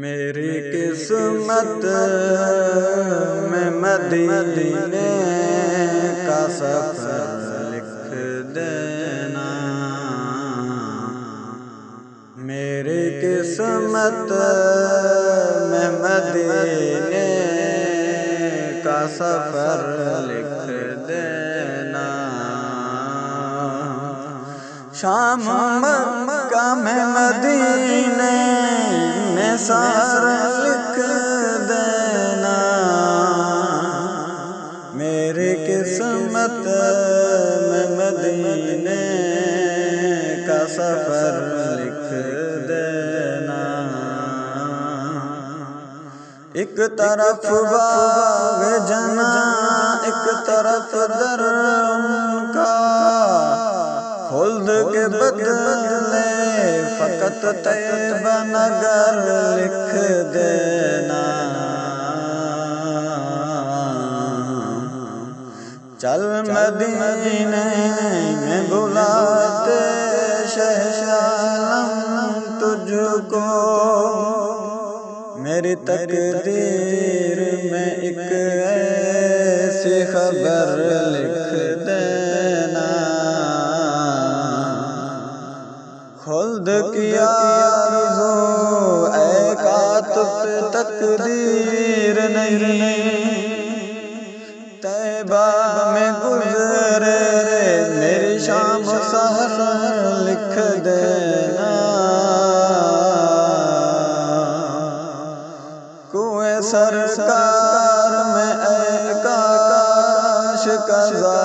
میری قسمت میں مدینے کا سفر لکھ دینا، میری قسمت میں مدینے کا سفر لکھ دینا، شام مکہ میں مدینے میں سفر لکھ دینا، میری قسمت میں مدینے کا سفر لکھ دینا، ایک طرف باغ جنا ایک طرف در ان کا، خلد کے بدلے فقط طیبہ نگر لکھ دینا، چل مدینے میں بلاتے شہنشاہ تجھ کو، میری تقدیر میں ایک ایسی خبر لکھ دینا، خلد کی آرزو اے کاتب تقدیر نہیں، طیبہ میں گزرے میری شام سحر لکھ دینا، کوئے سرکار میں اے کاش قضا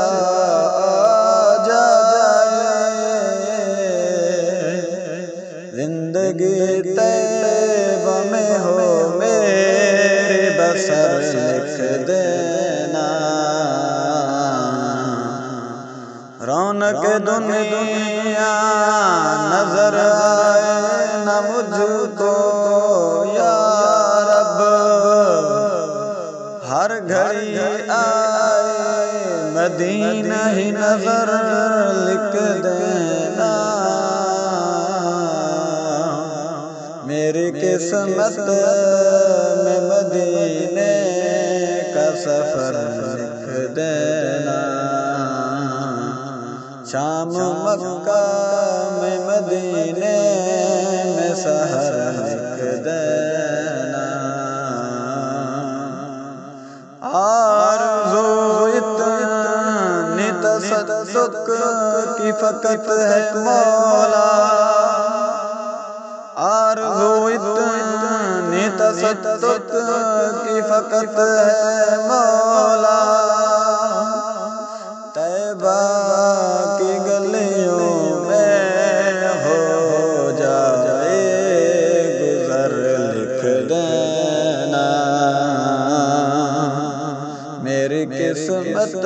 زندگی طیبہ میں ہو میرے بسر لکھ دینا، رونق دنیا نظر آئے نہ مجھ کو یا رب، ہر گھڑی آئے مدینہ ہی نظر لکھ دینا، میری قسمت میں مدینے کا سفر لکھ دینا، شام مکہ میں مدینے میں سحر لکھ دینا، آرزو اتنی تصدق کی فقط ہے مولا، آرزو اتنی تصدق کی فقط ہے مولا، طیبہ کی گلیوں میں ہو جائے گزر لکھ دینا، میری قسمت